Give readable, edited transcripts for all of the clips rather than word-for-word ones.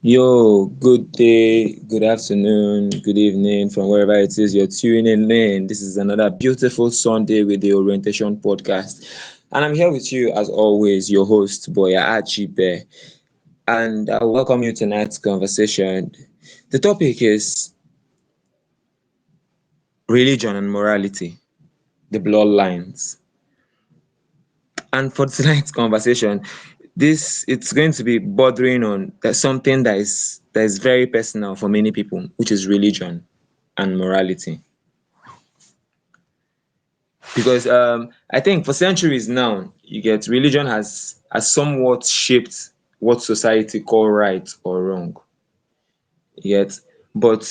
Yo, good day, good afternoon, good evening from wherever it is you're tuning in. This is another beautiful Sunday with the Orientation Podcast. And I'm here with you, as always, your host, Boya Achibe. And I welcome you to tonight's conversation. The topic is religion and morality, the bloodlines. And for tonight's conversation, it's going to be bordering on something that is very personal for many people, which is religion and morality. Because I think for centuries now, you get religion has somewhat shaped what society call right or wrong. Yet, but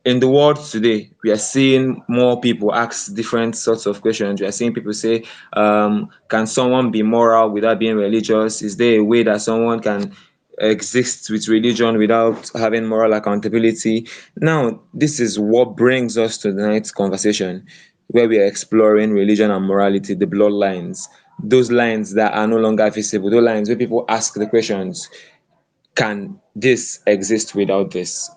in the world today, we are seeing more people ask different sorts of questions. We are seeing people say, can someone be moral without being religious? Is there a way that someone can exist with religion without having moral accountability? Now, this is what brings us to tonight's conversation, where we are exploring religion and morality, the bloodlines, those lines that are no longer visible, those lines where people ask the questions, can this exist without this?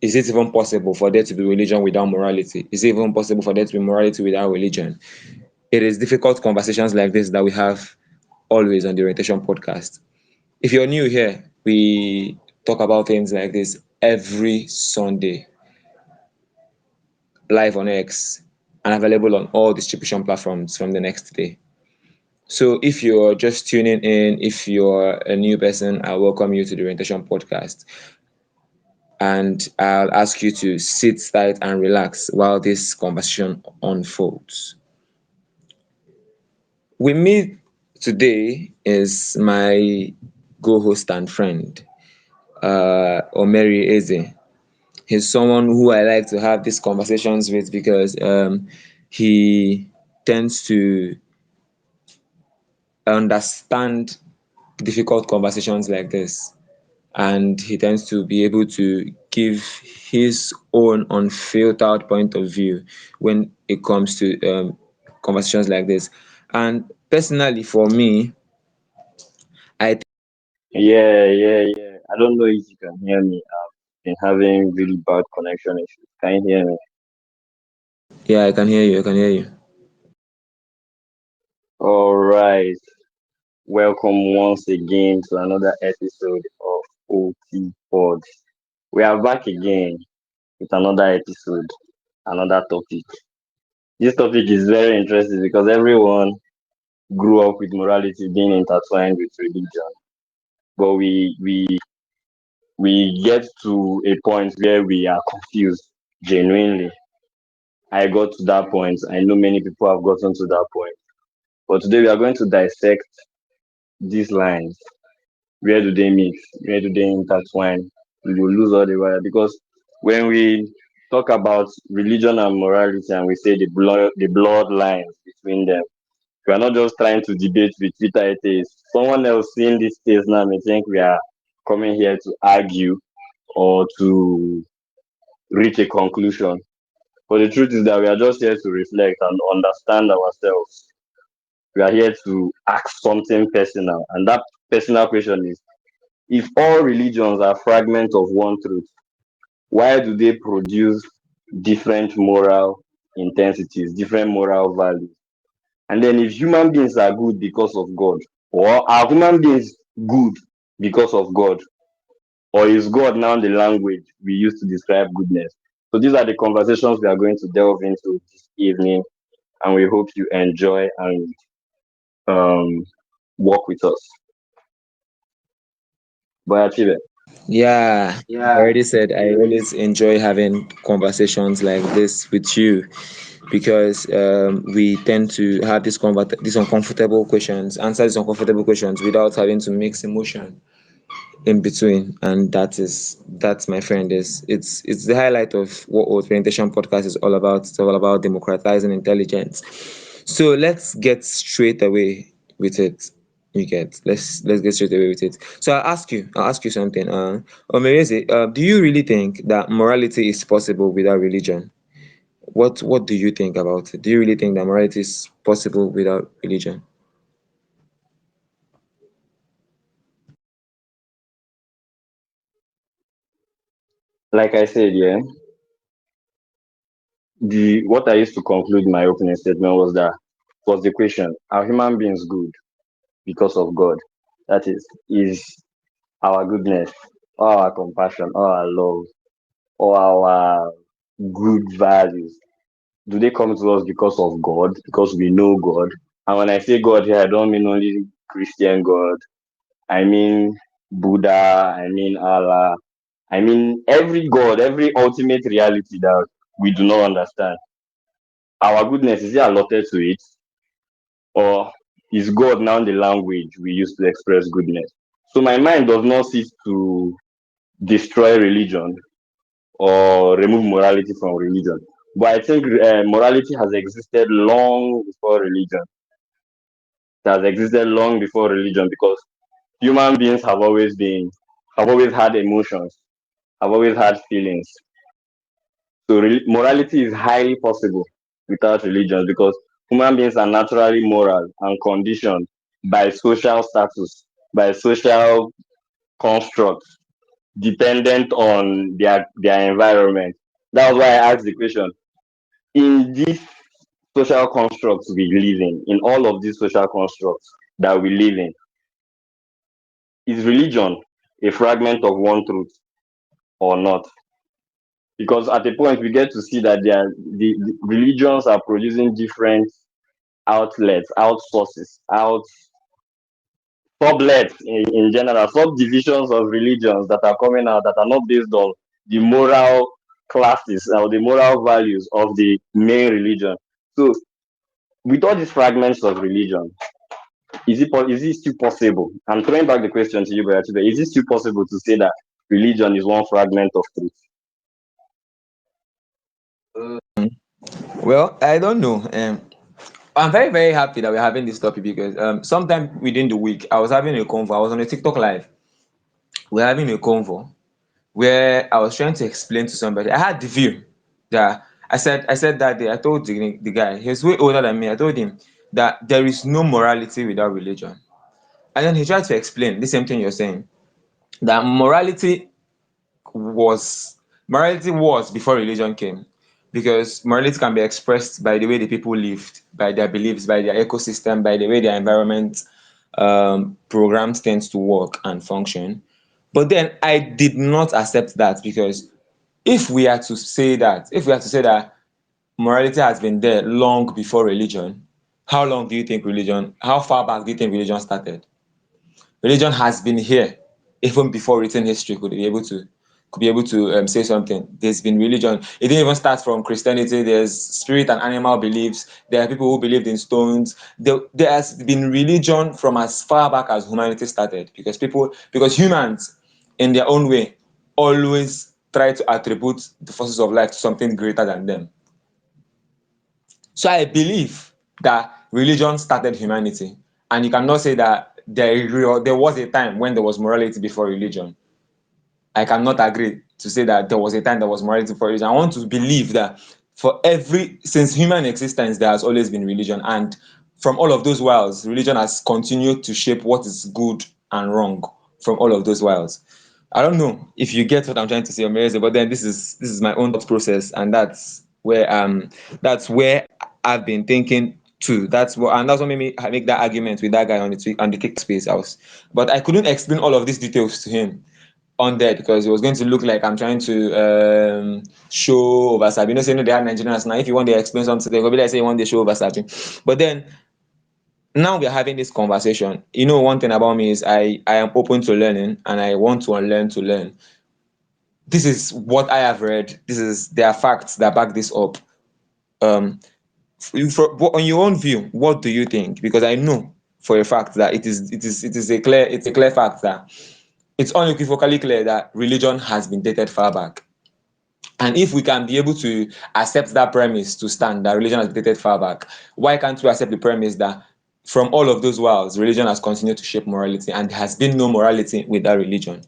Is it even possible for there to be religion without morality? Is it even possible for there to be morality without religion? It is difficult conversations like this that we have always on the Orientation Podcast. If you're new here, we talk about things like this every Sunday, live on X, and available on all distribution platforms from the next day. So if you're just tuning in, if you're a new person, I welcome you to the Orientation Podcast. And I'll ask you to sit tight and relax while this conversation unfolds. With me today is my co-host and friend, Omeri Eze. He's someone who I like to have these conversations with because he tends to understand difficult conversations like this, and he tends to be able to give his own unfiltered point of view when it comes to conversations like this. And personally, for me, I Yeah. I don't know if you can hear me. I've been having really bad connection issues. Can you hear me? yeah, I can hear you. I can hear you. All right. Welcome once again to another episode of OT Pod. We are back again with another episode, another topic. This topic is very interesting because everyone grew up with morality being intertwined with religion. But we get to a point where we are confused genuinely. I got to that point. I know many people have gotten to that point. But today we are going to dissect these lines. Where do they mix? Where do they intertwine? We will lose all the way because when we talk about religion and morality and we say the blood lines between them, we are not just trying to debate with Twitter atheists. Someone else seeing this case now may think we are coming here to argue or to reach a conclusion. But the truth is that we are just here to reflect and understand ourselves. We are here to ask something personal. And that personal question is, if all religions are fragments of one truth, why do they produce different moral intensities, different moral values? And then if human beings are good because of God, or are human beings good because of God? Or is God now the language we use to describe goodness? So these are the conversations we are going to delve into this evening, and we hope you enjoy and um, work with us. Bye, Chibe. Yeah, I already said I always enjoy having conversations like this with you. because we tend to have these uncomfortable questions, answer these uncomfortable questions without having to mix emotion in between. And that's, my friend, is it's the highlight of what Orientation Podcast is all about. It's all about democratizing intelligence. So let's get straight away with it. You get let's get straight away with it. So I'll ask you something. Omereze, do you really think that morality is possible without religion? What do you think about it? Do you really think that morality is possible without religion? Like I said, yeah, the what I used to conclude my opening statement was the question: Are human beings good because of God? That is our goodness, or our compassion, or our love, or our good values? Do they come to us because of God, because we know God? And when I say God here, I don't mean only Christian God. I mean Buddha, I mean Allah, I mean every God, every ultimate reality that we do not understand. Our goodness, is it allotted to it? Or is God now the language we use to express goodness? So my mind does not seek to destroy religion or remove morality from religion. But I think morality has existed long before religion. It has existed long before religion because human beings have always had emotions, have always had feelings. So morality is highly possible without religion because human beings are naturally moral and conditioned by social status, by social constructs, dependent on their environment. That's why I asked the question. In these social constructs we live in all of these social constructs that we live in, is religion a fragment of one truth or not? Because at a point we get to see that the religions are producing different outlets, outsources, out sublets in general, subdivisions of religions that are coming out that are not based on the moral classes or the moral values of the main religion. So with all these fragments of religion, is it still possible? I'm throwing back the question to you, Brother Chibe. Is it still possible to say that religion is one fragment of truth? Well, I don't know. I'm very, very happy that we're having this topic because sometime within the week, I was having a convo. I was on a TikTok live. We're having a convo where I was trying to explain to somebody. I had the view that I said that day. I told the guy, he was way older than me. I told him that there is no morality without religion. And then he tried to explain the same thing you're saying, that morality was before religion came, because morality can be expressed by the way the people lived, by their beliefs, by their ecosystem, by the way their environment programs tends to work and function. But then I did not accept that, because if we are to say that morality has been there long before religion, how far back do you think religion started? Religion has been here even before written history could be able to say something. There's been religion. It didn't even start from Christianity. There's spirit and animal beliefs. There are people who believed in stones. There has been religion from as far back as humanity started, because humans, in their own way, always try to attribute the forces of life to something greater than them. So I believe that religion started humanity, and you cannot say that there was a time when there was morality before religion. I cannot agree to say that there was a time there was morality before religion. I want to believe that since human existence, there has always been religion, and from all of those whiles, religion has continued to shape what is good and wrong from all of those whiles. I don't know if you get what I'm trying to say, Omereze, but then this is my own thought process, and that's where I've been thinking too. That's what made me make that argument with that guy on the kick space house. But I couldn't explain all of these details to him on there, because it was going to look like I'm trying to show Obasabi. Say, no, they are Nigerians now. If you want to explain something, they'll be like, say, you want to show Obasabi. But then now we're having this conversation. One thing about me is I am open to learning, and I want to unlearn to learn. This is what I have read. There are facts that back this up. On your own view, what do you think? Because I know for a fact that it's a clear fact that it's unequivocally clear that religion has been dated far back. And if we can be able to accept that premise to stand, that religion has been dated far back, why can't we accept the premise that from all of those whiles, religion has continued to shape morality and there has been no morality with that religion?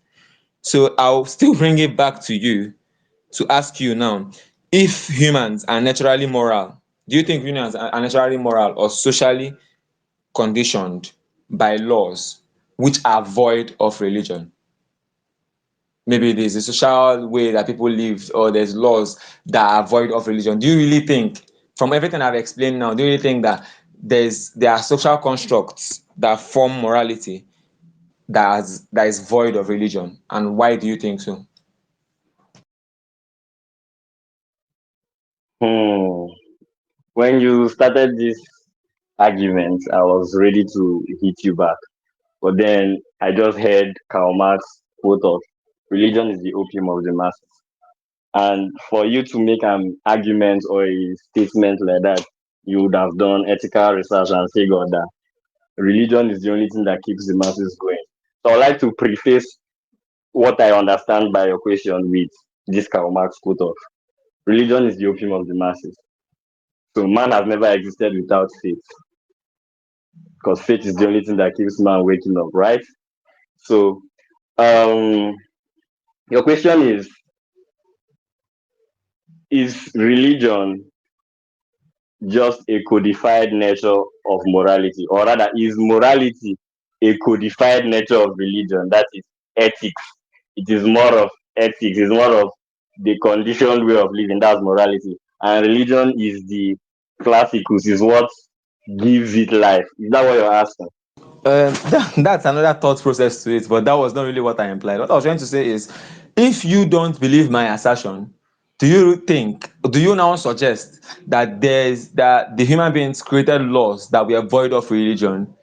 So I'll still bring it back to you to ask you now, if humans are naturally moral, do you think humans are naturally moral or socially conditioned by laws which are void of religion? Maybe there's a social way that people live, or there's laws that are void of religion. Do you really think, from everything I've explained now, do you really think that there are social constructs that form morality that is void of religion? And why do you think so? Hmm. When you started this argument, I was ready to hit you back. But then I just heard Karl Marx quote of religion is the opium of the masses. And for you to make an argument or a statement like that, you would have done ethical research and figured that religion is the only thing that keeps the masses going. So I'd like to preface what I understand by your question with this Karl Marx quote of religion is the opium of the masses. So man has never existed without faith, because faith is the only thing that keeps man waking up, right? So um your question is religion just a codified nature of morality, or rather, is morality a codified nature of religion? That is ethics. It is more of ethics, it's more of the conditioned way of living, that's morality. And religion is the classicus, is what gives it life. Is that what you're asking? That's another thought process to it, but that was not really what I implied. What I was trying to say is, if you don't believe my assertion, do you now suggest that that the human beings created laws that were void of religion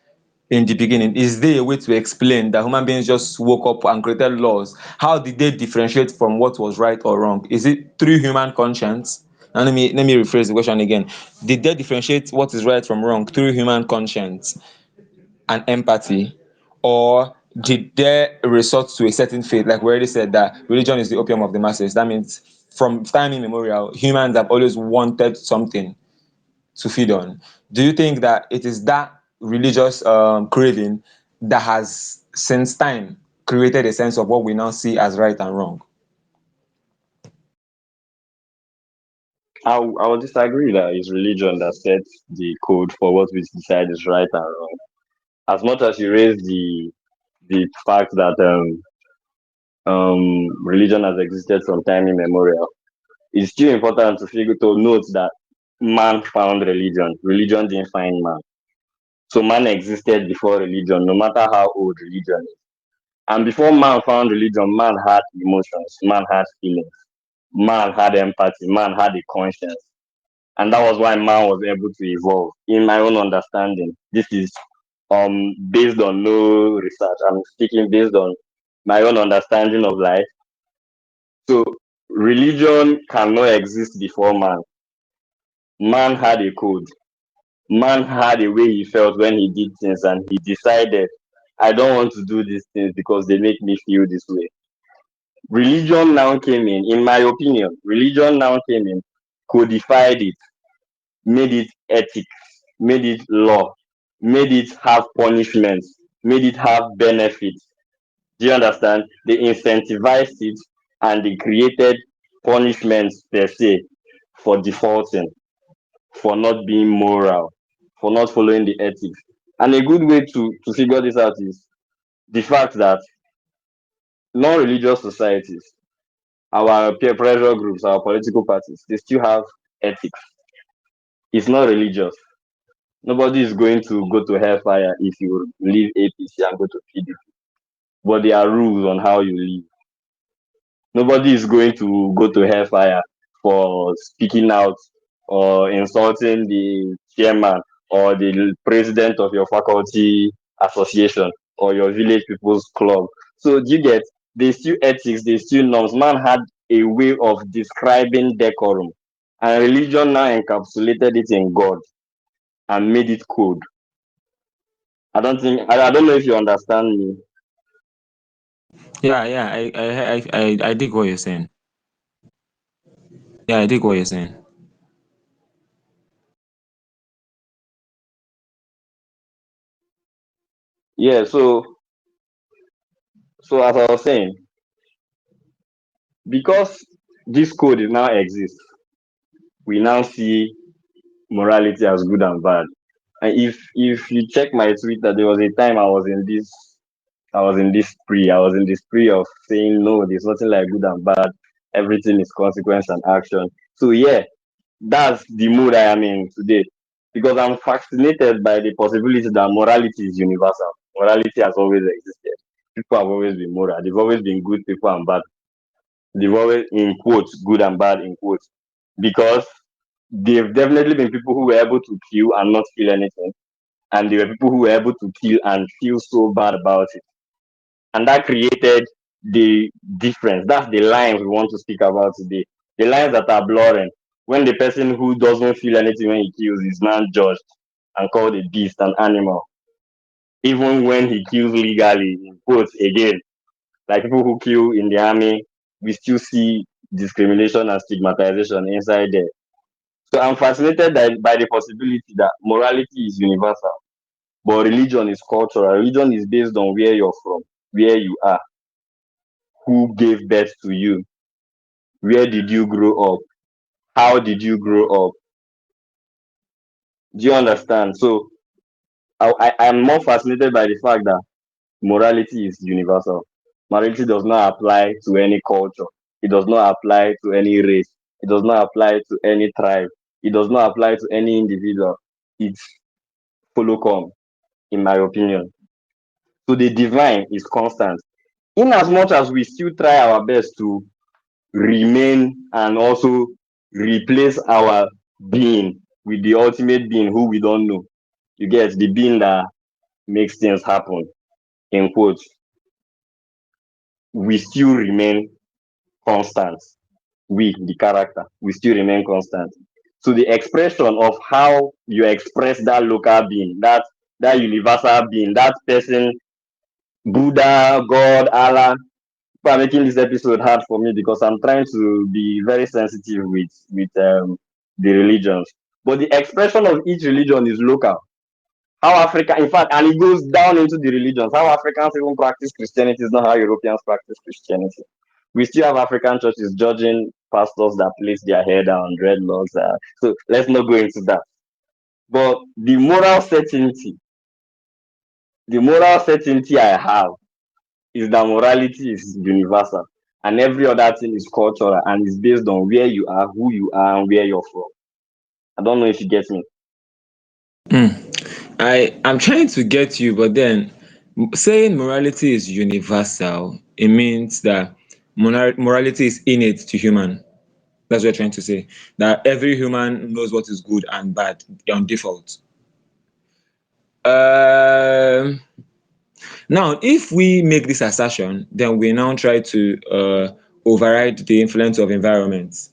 in the beginning? Is there a way to explain that human beings just woke up and created laws? How did they differentiate from what was right or wrong? Is it through human conscience? And let me rephrase the question again. Did they differentiate what is right from wrong through human conscience and empathy, or did they resort to a certain faith? Like we already said, that religion is the opium of the masses. That means from time immemorial, humans have always wanted something to feed on. Do you think that it is that religious craving that has since time created a sense of what we now see as right and wrong? I would disagree that it's religion that sets the code for what we decide is right and wrong. As much as you raise the fact that religion has existed from time immemorial, it's still important to figure to note that man found religion. Religion didn't find man. So man existed before religion, no matter how old religion is. And before man found religion, man had emotions, man had feelings, man had empathy, man had a conscience. And that was why man was able to evolve. In my own understanding, this is based on no research. I'm speaking based on my own understanding of life. So religion cannot exist before man. Man had a code. Man had a way he felt when he did things, and he decided, I don't want to do these things because they make me feel this way. Religion now came in my opinion, religion now came in, codified it, made it ethics, made it law, made it have punishments, made it have benefits. Do you understand? They incentivized it, and they created punishments per se for defaulting, for not being moral, for not following the ethics. And a good way to figure this out is the fact that non-religious societies, our peer pressure groups, our political parties, they still have ethics. It's not religious. Nobody is going to go to hellfire if you leave APC and go to PDP. But there are rules on how you live. Nobody is going to go to hellfire for speaking out or insulting the chairman or the president of your faculty association or your village people's club. So do you get, there's still ethics, there's still norms. Man had a way of describing decorum and religion now encapsulated it in God and made it code. I don't know if you understand me. Yeah, I dig what you're saying. Yeah, I dig what you're saying. Yeah, so as I was saying, because this code now exists, we now see morality as good and bad. And if you check my Twitter, there was a time I was in this spree of saying no, there's nothing like good and bad. Everything is consequence and action. So yeah, that's the mood I am in today. Because I'm fascinated by the possibility that morality is universal. Morality has always existed. People have always been moral. They've always been good people and bad. They've always, in quotes, good and bad in quotes. Because they've definitely been people who were able to kill and not feel anything. And there were people who were able to kill and feel so bad about it. And that created the difference. That's the lines we want to speak about today. The lines that are blurring. When the person who doesn't feel anything when he kills is now judged and called a beast, an animal, even when he kills legally, in quotes again, like people who kill in the army, we still see discrimination and stigmatization inside there. So I'm fascinated by the possibility that morality is universal, but religion is cultural. Religion is based on where you're from, where you are, who gave birth to you, where did you grow up, how did you grow up. Do you understand? So I'm more fascinated by the fact that morality is universal. Morality does not apply to any culture. It does not apply to any race. It does not apply to any tribe. It does not apply to any individual. It's follow come, in my opinion. So the divine is constant. In as much as we still try our best to remain and also replace our being with the ultimate being who we don't know. You get the being that makes things happen, in quotes. We still remain constant. We, the character, we still remain constant. So the expression of how you express that local being, that universal being, that person, Buddha, God, Allah, people are making this episode hard for me because I'm trying to be very sensitive with the religions. But the expression of each religion is local. How Africa, in fact, and it goes down into the religions. How Africans even practice Christianity is not how Europeans practice Christianity. We still have African churches judging pastors that place their hair down, dreadlocks. So let's not go into that. But the moral certainty I have is that morality is universal and every other thing is cultural and is based on where you are, who you are, and where you're from. I don't know if you get me. I'm trying to get you, but then saying morality is universal, it means that morality is innate to human. That's what you're trying to say. That every human knows what is good and bad on default. Um, Now, if we make this assertion, then we now try to override the influence of environment,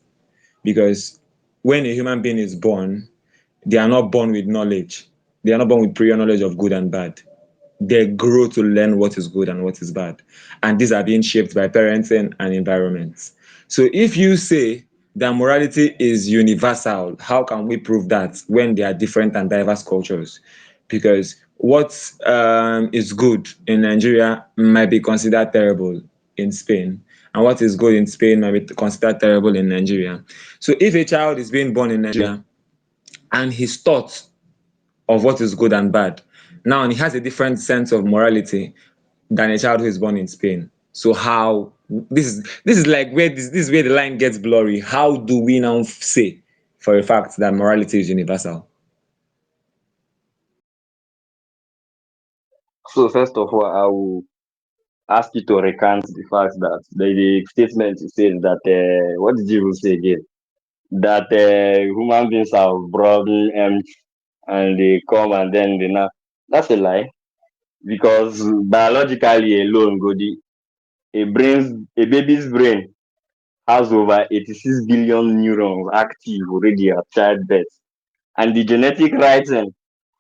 because when a human being is born, they are not born with knowledge. They are not born with prior knowledge of good and bad. They grow to learn what is good and what is bad. And these are being shaped by parenting and environment. So if you say that morality is universal, how can we prove that when there are different and diverse cultures? Because what is good in Nigeria might be considered terrible in Spain, and what is good in Spain might be considered terrible in Nigeria. So if a child is being born in Nigeria and he's taught of what is good and bad, now he has a different sense of morality than a child who is born in Spain. So how this is like where this is where the line gets blurry. How do we now say for a fact that morality is universal? So first of all, I will ask you to recant the fact that the statement you said that what did you say again? That human beings are broken and they come and then they now. That's a lie because biologically alone, go a baby's brain has over 86 billion neurons active already at childbirth. And the genetic writing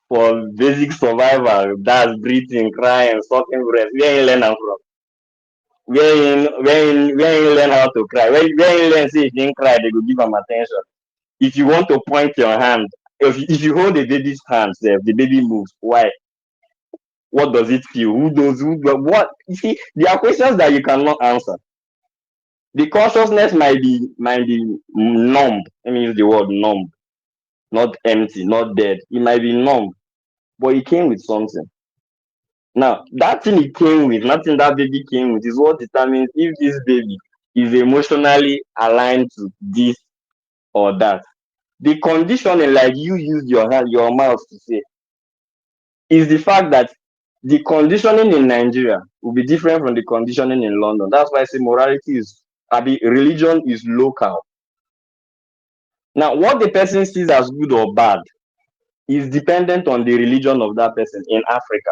for basic survival, that's breathing, crying, sucking breast, where you learn am from? Where you learn how to cry? Where you learn say if you cry, they go give am attention. If you want to point your hand, if you hold the baby's hand, the baby moves. Why? What does it feel? What? You see, there are questions that you cannot answer. The consciousness might be numb. Let me use the word numb, not empty, not dead. It might be numb, but it came with something. Now, that thing it came with, nothing that baby came with, is what determines if this baby is emotionally aligned to this or that. The conditioning, like you used your hand, your mouth to say, is the fact that the conditioning in Nigeria will be different from the conditioning in London. That's why I say morality is, religion is local. Now, what the person sees as good or bad is dependent on the religion of that person in Africa.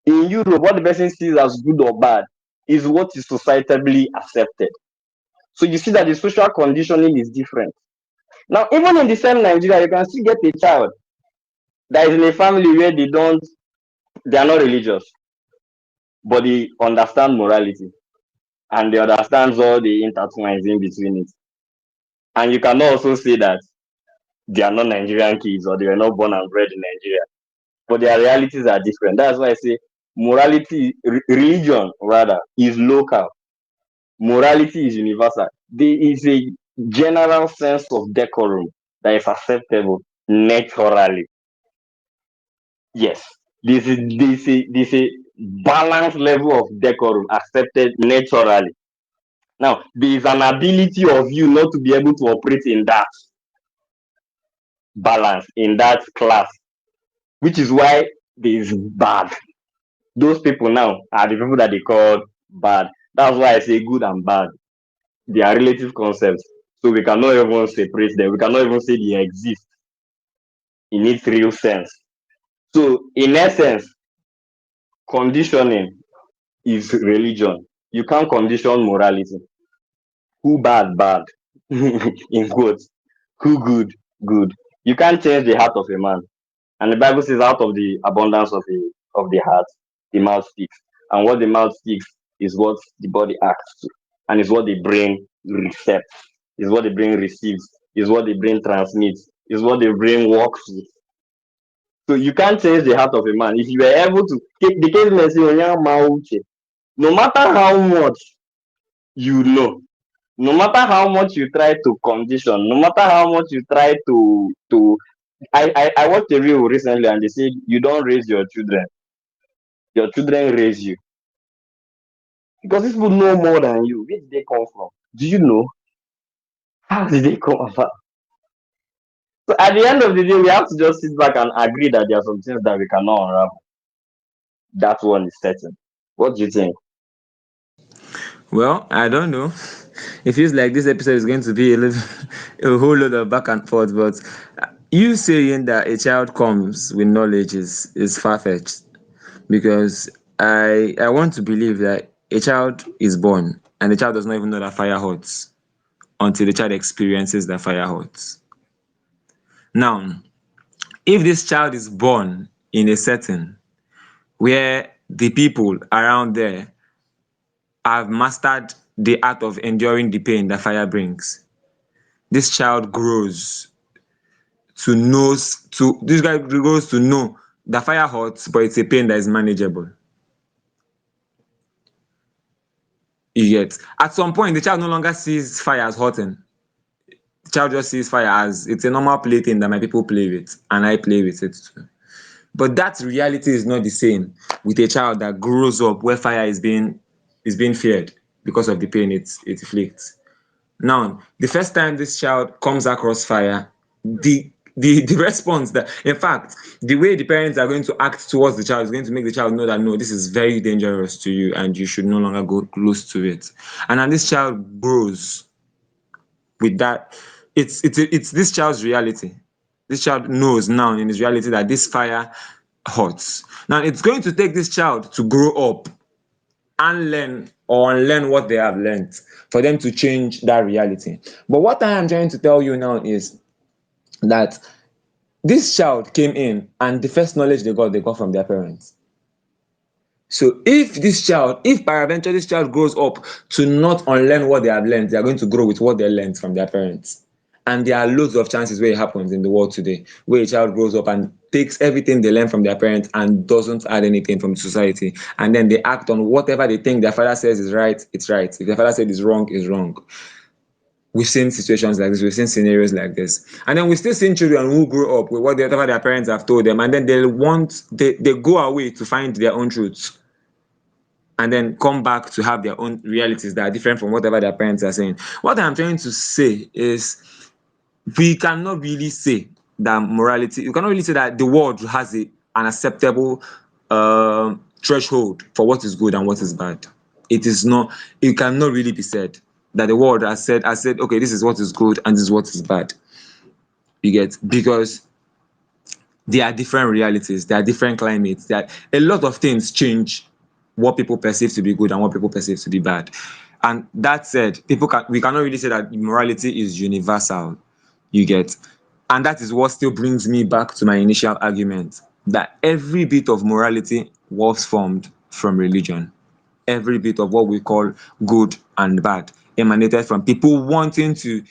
In Europe, what the person sees as good or bad is what is societally accepted. So you see that the social conditioning is different. Now, even in the same Nigeria, you can still get a child that is in a family where they are not religious, but they understand morality and they understand all the intertwines in between it. And you can also say that they are not Nigerian kids or they were not born and bred in Nigeria, but their realities are different. That's why I say religion rather, is local. Morality is universal. There is a general sense of decorum that is acceptable naturally. Yes, this is a balanced level of decorum accepted naturally. Now, there is an ability of you not to be able to operate in that balance, in that class, which is why there is bad. Those people now are the people that they call bad. That's why I say good and bad. They are relative concepts. So we cannot even separate them. We cannot even say they exist in its real sense. So in essence, conditioning is religion. You can't condition morality. Who bad, bad. In quotes. Who good, good. You can't change the heart of a man. And the Bible says, out of the abundance of the heart, the mouth speaks. And what the mouth speaks is what the body acts to. And is what the brain recepts. Is what the brain receives. Is what the brain transmits. Is what the brain works with. So you can't change the heart of a man. If you were able to, the case may say, no matter how much you know, no matter how much you try to condition, no matter how much you try to I watched a reel recently and they said you don't raise your children raise you. Because these people know more than you. Where did they come from? Do you know? How did they come about? So at the end of the day, we have to just sit back and agree that there are some things that we cannot unravel. That one is certain. What do you think? Well, I don't know. It feels like this episode is going to be a whole lot of back and forth, but you saying that a child comes with knowledge is far fetched, because I want to believe that a child is born and the child does not even know that fire hurts until the child experiences that fire hurts. Now, if this child is born in a setting where the people around there have mastered the art of enduring the pain that fire brings, this child grows this guy grows to know that fire hurts, but it's a pain that is manageable. You get, at some point the child no longer sees fire as hurting. The child just sees fire as it's a normal plaything that my people play with and I play with it too. But that reality is not the same with a child that grows up where fire is being feared because of the pain it inflicts. Now, the first time this child comes across fire, the response that, in fact, the way the parents are going to act towards the child is going to make the child know that no, this is very dangerous to you and you should no longer go close to it. And then this child grows with that. It's this child's reality. This child knows now in his reality that this fire hurts. Now it's going to take this child to grow up unlearn or unlearn what they have learned for them to change that reality. But what I am trying to tell you now is that this child came in and the first knowledge they got from their parents. So if peradventure this child grows up to not unlearn what they have learned, they are going to grow with what they learned from their parents. And there are loads of chances where it happens in the world today, where a child grows up and takes everything they learn from their parents and doesn't add anything from society. And then they act on whatever they think their father says is right, it's right. If their father said it's wrong. We've seen situations like this, we've seen scenarios like this. And then we still seen children who grow up with whatever their parents have told them, and then they go away to find their own truths and then come back to have their own realities that are different from whatever their parents are saying. What I'm trying to say is we cannot really say that morality, you cannot really say that the world has an acceptable threshold for what is good and what is bad. It is not, it cannot really be said that the world has said, okay, this is what is good and this is what is bad. You get, because there are different realities, there are different climates, there are a lot of things change what people perceive to be good and what people perceive to be bad. And that said, we cannot really say that morality is universal. You get, and that is what still brings me back to my initial argument that every bit of morality was formed from religion. Every bit of what we call good and bad emanated from people wanting to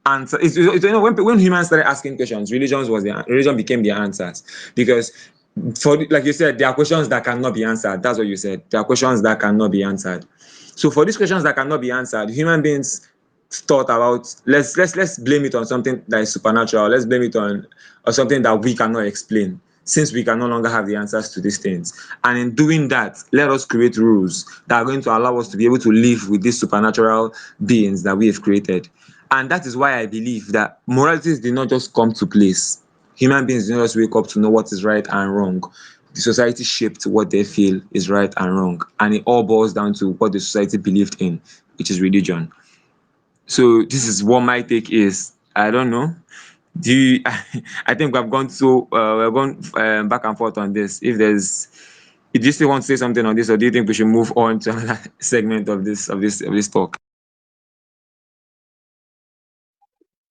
answer. When humans started asking questions, religion became their answers. Because like you said, there are questions that cannot be answered. That's what you said. There are questions that cannot be answered. So for these questions that cannot be answered, human beings thought about, let's blame it on something that is supernatural. Let's blame it on something that we cannot explain, since we can no longer have the answers to these things. And in doing that, let us create rules that are going to allow us to be able to live with these supernatural beings that we have created. And that is why I believe that moralities did not just come to place. Human beings did not just wake up to know what is right and wrong. The society shaped what they feel is right and wrong. And it all boils down to what the society believed in, which is religion. So this is what my take is. I don't know. Do you, I think we've gone back and forth on this. Do you still want to say something on this, or do you think we should move on to another segment of this talk?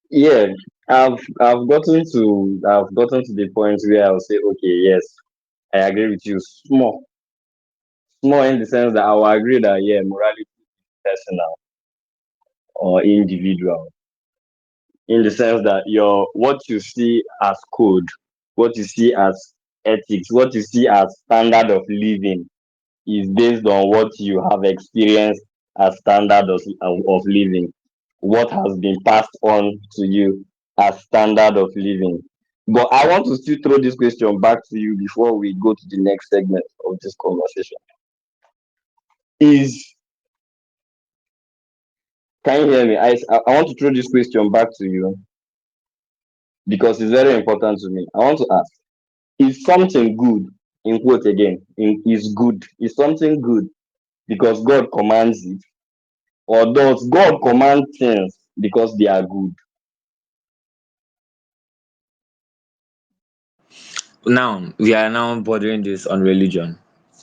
Yeah, I've gotten to the point where I'll say, okay, yes, I agree with you. Small in the sense that I will agree that yeah, morality is personal or individual. In the sense that what you see as code, what you see as ethics, what you see as standard of living is based on what you have experienced as standard of living, what has been passed on to you as standard of living. But I want to still throw this question back to you before we go to the next segment of this conversation. Is Can you hear me? I want to throw this question back to you because it's very important to me. I want to ask: is something good, in quote again, is good? Is something good because God commands it, or does God command things because they are good? Now we are now bordering this on religion.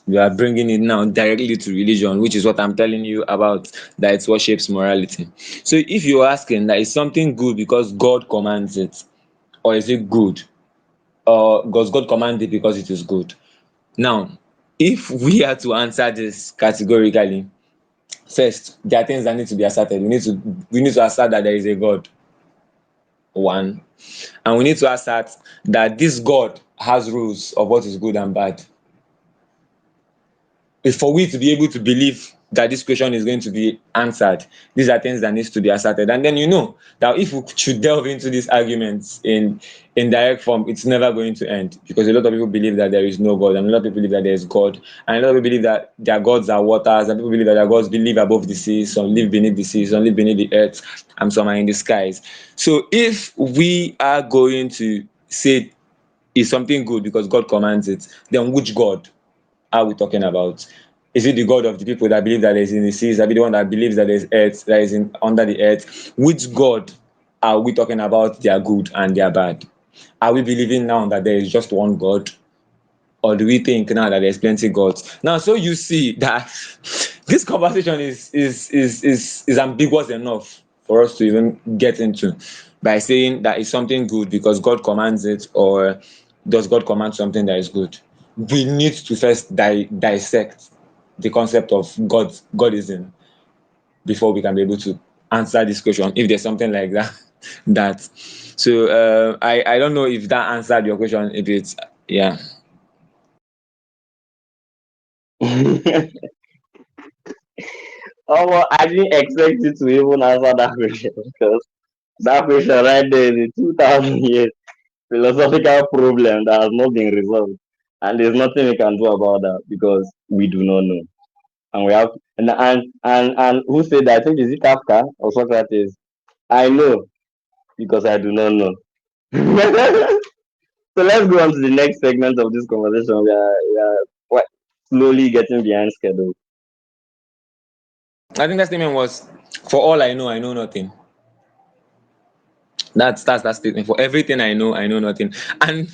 We are bringing it now directly to religion, which is what I'm telling you about, that it's what shapes morality. So if you're asking that is something good because God commands it, or is it good, or does God command it because it is good? Now, if we are to answer this categorically, first there are things that need to be asserted. We need to assert that there is a God, one, and we need to assert that this God has rules of what is good and bad. For we to be able to believe that this question is going to be answered, these are things that needs to be asserted. And then that if we should delve into these arguments in direct form, it's never going to end, because a lot of people believe that there is no God, and a lot of people believe that there is God, and a lot of people believe that their gods are waters, and people believe that their gods live above the seas, some live beneath the seas, some live beneath the earth, and some are in the skies. So if we are going to say is something good because God commands it, then which God are we talking about? Is it the God of the people that believe that is in the seas? That be the one that believes that there's earth, that is under the earth? Which God are we talking about? They are good and they are bad. Are we believing now that there is just one God, or do we think now that there's plenty gods? Now, so you see that this conversation is ambiguous enough for us to even get into by saying that it's something good because God commands it, or does God command something that is good? We need to first dissect the concept of Godism before we can be able to answer this question. If there's something like that, that. So I don't know if that answered your question. If it's yeah. Oh, well, I didn't expect you to even answer that question because that question right there is a 2000 years philosophical problem that has not been resolved. And there's nothing we can do about that because we do not know. And we have and who said that? I think is it Kafka or Socrates? I know because I do not know. So let's go on to the next segment of this conversation. We are quite slowly getting behind schedule. I think that statement was, for all I know nothing. That's that statement. For everything I know nothing. And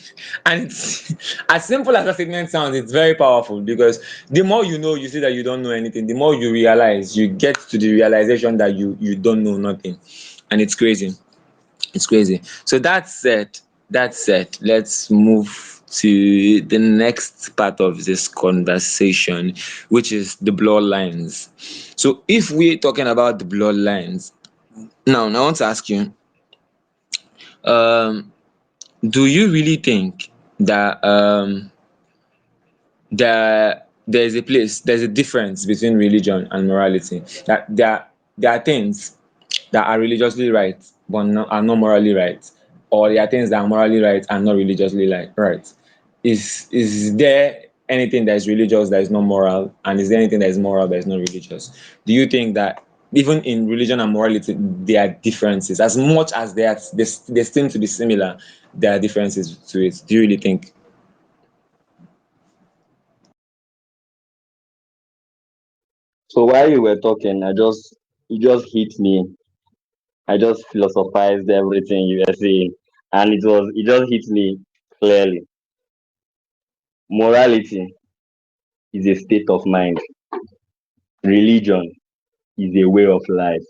it's, as simple as that statement sounds, it's very powerful because the more you know, you see that you don't know anything. The more you realize, you get to the realization that you don't know nothing, and it's crazy. It's crazy. So that said, let's move to the next part of this conversation, which is the bloodlines. So if we're talking about the bloodlines, now I want to ask you, um, do you really think that there's a difference between religion and morality? That there are things that are religiously right but are not morally right, or there are things that are morally right and not religiously right. Is there anything that is religious that is not moral, and is there anything that is moral that is not religious? Do you think that even in religion and morality there are differences, as much as they seem to be similar, there are differences to it? Do you really think? So while you were talking, it just hit me. I just philosophized everything you were saying, and it just hit me clearly. Morality is a state of mind. Religion is a way of life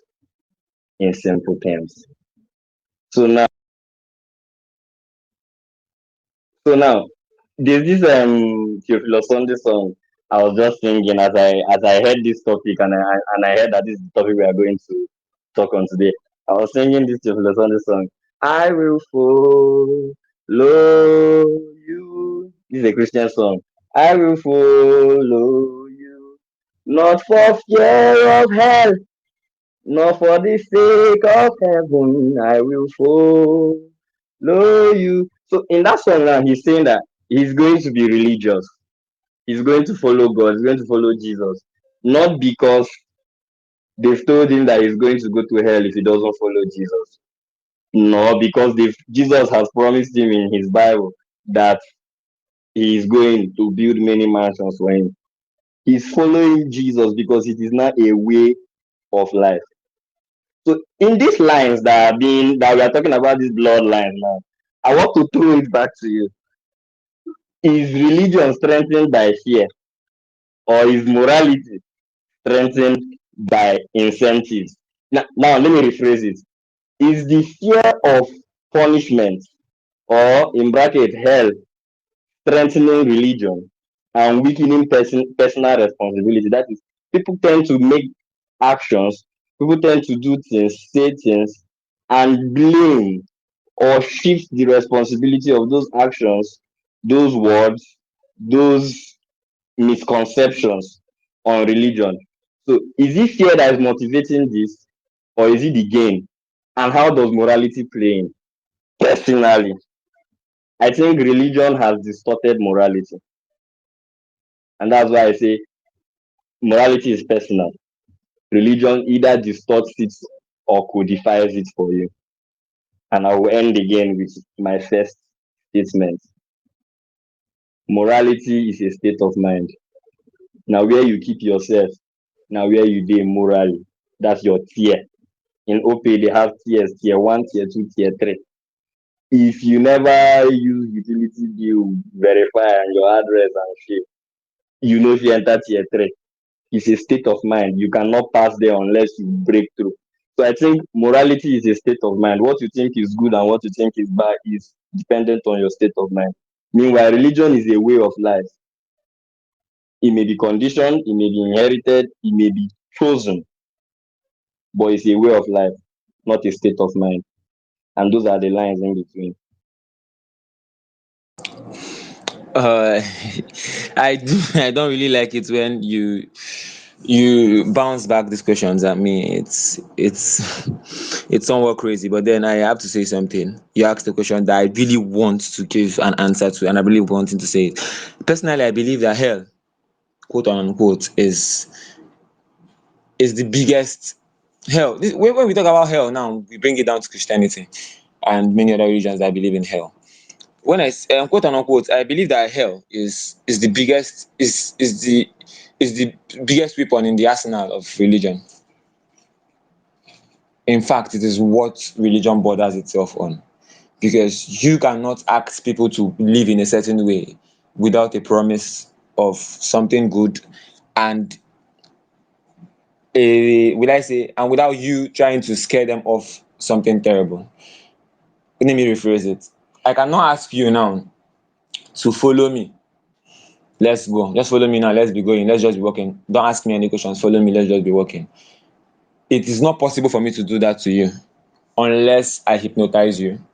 in simple terms. So now, so now, there's this Theophilus Sunday song I was just singing as I heard this topic, and I heard that this is the topic we are going to talk on today. I was singing this Theophilus Sunday song. I will follow you. This is a Christian song. I will follow you, not for fear of hell, not for the sake of heaven. I will follow you. So in that song now, he's saying that he's going to be religious. He's going to follow God. He's going to follow Jesus. Not because they've told him that he's going to go to hell if he doesn't follow Jesus. No, because Jesus has promised him in his Bible that he is going to build many mansions for him. He's following Jesus because it is not a way of life. So in these lines that we are talking about, these bloodlines now, I want to throw it back to you. Is religion strengthened by fear, or is morality strengthened by incentives? Now let me rephrase it. Is the fear of punishment, or in bracket hell, strengthening religion and weakening personal responsibility? That is, people tend to make actions, people tend to do things, say things, and blame or shift the responsibility of those actions, those words, those misconceptions on religion. So is it fear that is motivating this, or is it the gain? And how does morality play in? Personally, I think religion has distorted morality. And that's why I say morality is personal. Religion either distorts it or codifies it for you. And I will end again with my first statement. Morality is a state of mind. Now, where you keep yourself, now where you dey morally. That's your tier. In OP, they have tiers: tier 1, tier 2, tier 3. if you never use utility bill, verify and your address and shit, you know if you enter tier 3. It's a state of mind. You cannot pass there unless you break through. So I think morality is a state of mind. What you think is good and what you think is bad is dependent on your state of mind. Meanwhile, religion is a way of life. It may be conditioned, it may be inherited, it may be chosen, but it's a way of life, not a state of mind. And those are the lines in between. uh I don't really like it when you bounce back these questions at me. It's somewhat crazy, but then I have to say something. You asked a question that I really want to give an answer to, and I really wanting to say it. Personally, I believe that hell, quote unquote, is the biggest hell. When we talk about hell now, we bring it down to Christianity and many other religions that believe in hell. When quote unquote, I believe that hell is the biggest is the biggest weapon in the arsenal of religion. In fact, it is what religion borders itself on, because you cannot ask people to live in a certain way without a promise of something good, and will I say, and without you trying to scare them off something terrible. Let me rephrase it. I cannot ask you now to follow me. Let's go. Just follow me now. Let's be going. Let's just be walking. Don't ask me any questions. Follow me. Let's just be walking. It is not possible for me to do that to you unless I hypnotize you.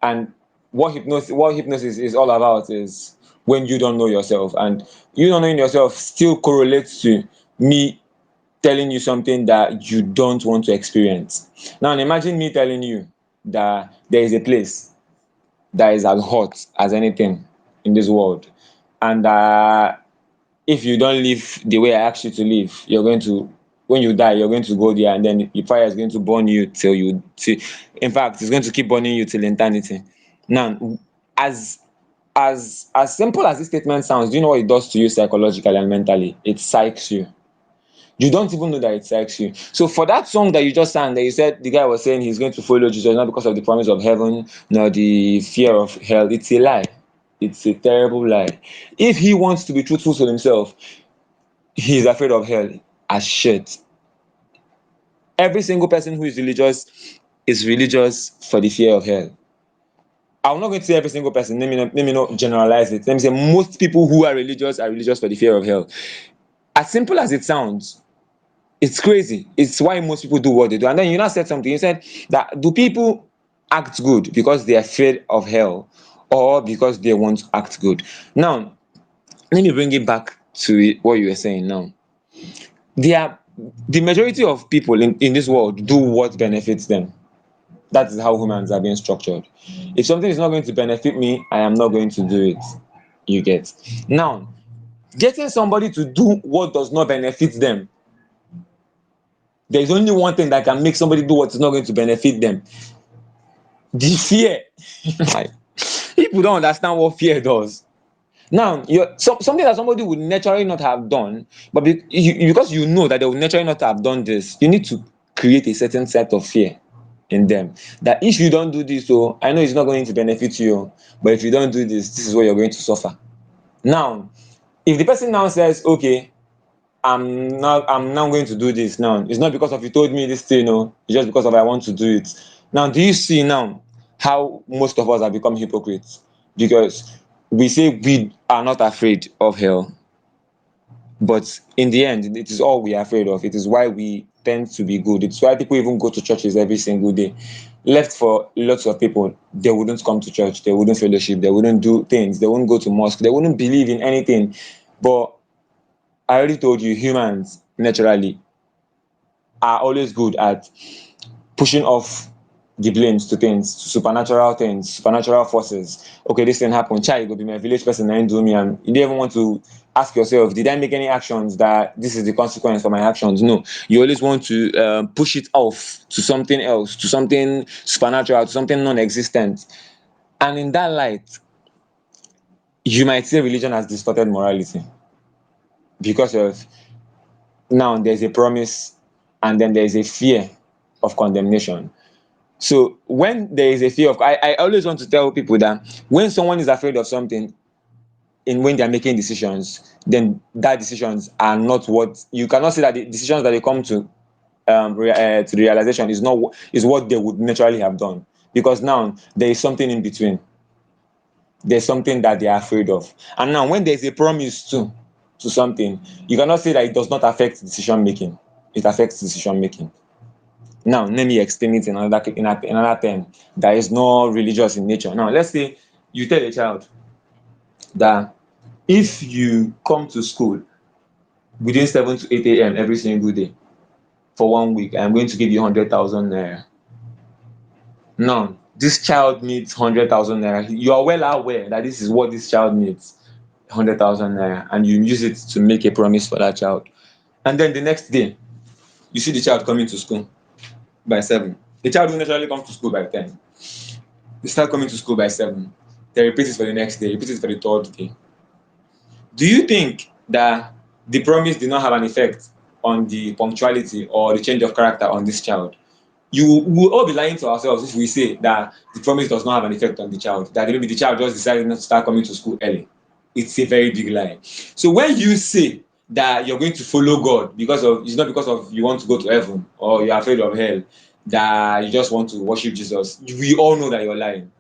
And what hypnosis is all about is when you don't know yourself, and you don't knowing yourself still correlates to me telling you something that you don't want to experience. Now imagine me telling you that there is a place that is as hot as anything in this world, and if you don't live the way I asked you to live, you're going to, when you die, you're going to go there, and then the fire is going to burn you till you, till, in fact, it's going to keep burning you till eternity. Now, as as simple as this statement sounds, do you know what it does to you psychologically and mentally? It psychs you. You don't even know that it psychs you. So for that song that you just sang, that you said the guy was saying he's going to follow Jesus not because of the promise of heaven nor the fear of hell, it's a lie. It's a terrible lie. If he wants to be truthful to himself, he's afraid of hell as shit. Every single person who is religious for the fear of hell. I'm not going to say every single person. Let me not generalize it. Let me say most people who are religious for the fear of hell. As simple as it sounds, it's crazy. It's why most people do what they do. And then you now said something. You said that do people act good because they are afraid of hell or because they want to act good? Now, let me bring it back to what you were saying now. They are the majority of people in this world do what benefits them. That is how humans are being structured. If something is not going to benefit me, I am not going to do it. You get. Now, getting somebody to do what does not benefit them, there is only one thing that can make somebody do what is not going to benefit them: the fear. Like, people don't understand what fear does. Now, something that somebody would naturally not have done, but because you know that they would naturally not have done this, you need to create a certain set of fear in them. That if you don't do this, so I know it's not going to benefit you, but if you don't do this, this is what you're going to suffer. Now, if the person now says, okay, I'm now going to do this now, it's not because of you told me this thing, no, it's just because of I want to do it. Now, do you see now how most of us have become hypocrites? Because we say we are not afraid of hell, but in the end, it is all we are afraid of. It is why we tend to be good. It's why people even go to churches every single day. Left for lots of people, they wouldn't come to church, they wouldn't fellowship, they wouldn't do things, they wouldn't go to mosque, they wouldn't believe in anything. But I already told you, humans naturally are always good at pushing off the blames to things, supernatural forces. Okay, this thing happened. Child, go be my village person, I ain't do me. And you don't even want to ask yourself, did I make any actions that this is the consequence for my actions? No. You always want to push it off to something else, to something supernatural, to something non existent. And in that light, you might say religion has distorted morality because of now there's a promise and then there's a fear of condemnation. So when there is a fear of, I always want to tell people that when someone is afraid of something, in when they are making decisions, then that decisions are not what you cannot say that the decisions that they come to the realization is not is what they would naturally have done, because now there is something in between. There's something that they are afraid of, and now when there's a promise to something, you cannot say that it does not affect decision making. It affects decision making. Now let me explain it in another term that is not religious in nature. Now let's say you tell a child that if you come to school within 7 to 8 a.m. every single day for 1 week, I'm going to give you 100,000 naira. Now, this child needs 100,000 naira. You are well aware that this is what this child needs, 100,000 naira, and you use it to make a promise for that child. And then the next day, you see the child coming to school by 7. The child will naturally come to school by 10. They start coming to school by 7. They repeat it for the next day, repeat it for the third day. Do you think that the promise did not have an effect on the punctuality or the change of character on this child? You will all be lying to ourselves if we say that the promise does not have an effect on the child, that maybe the child just decided not to start coming to school early. It's a very big lie. So when you say that you're going to follow God because of, it's not because of you want to go to heaven or you're afraid of hell, that you just want to worship Jesus, we all know that you're lying.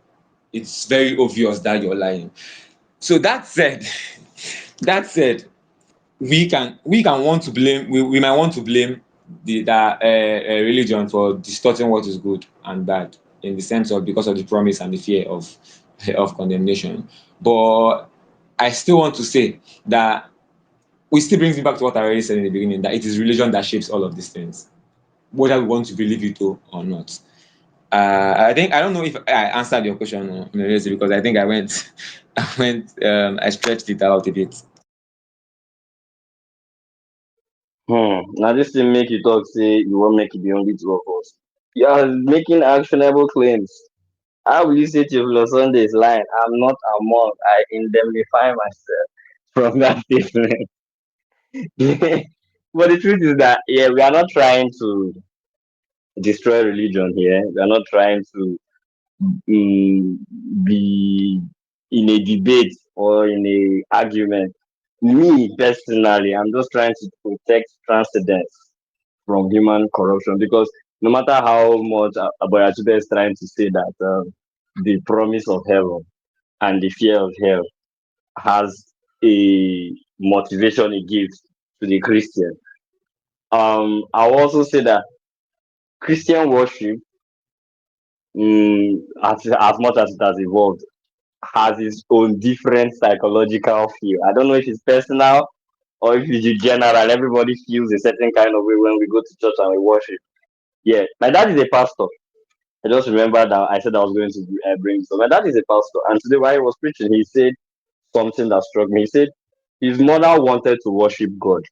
It's very obvious that you're lying. So that said, that said, we can want to blame, we might want to blame the religion for distorting what is good and bad, in the sense of because of the promise and the fear of condemnation. But I still want to say that we still brings me back to what I already said in the beginning, that it is religion that shapes all of these things, whether we want to believe it or not. I think I don't know if I answered your question, because I think I went I stretched it out a bit. Now this thing make you talk say you won't make it the only two of us. You are making actionable claims. How will you say to Sunday's line, I'm not among, I indemnify myself from that statement? But the truth is that, yeah, we are not trying to destroy religion here. We are not trying to mm, be in a debate or in a argument. Me personally, I'm just trying to protect transcendence from human corruption, because no matter how much Aboyachibe is trying to say that the promise of heaven and the fear of hell has a motivation it gives to the Christian. I'll also say that Christian worship, as much as it has evolved, has its own different psychological feel. I don't know if it's personal or if it's general. Everybody feels a certain kind of way when we go to church and we worship. Yeah, my dad is a pastor. I just remember that I said I was going to bring. So my dad is a pastor, and today while he was preaching, he said something that struck me. He said his mother wanted to worship God,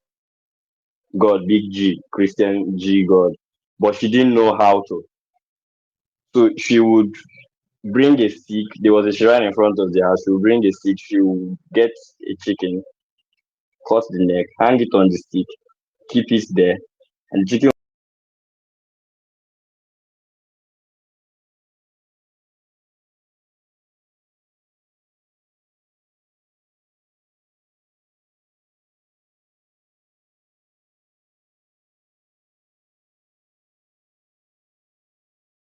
God, big G, Christian G, God, but she didn't know how to. So she would bring a stick. There was a shrine in front of the house. She would bring a stick. She would get a chicken, cut the neck, hang it on the stick, keep it there, and the chicken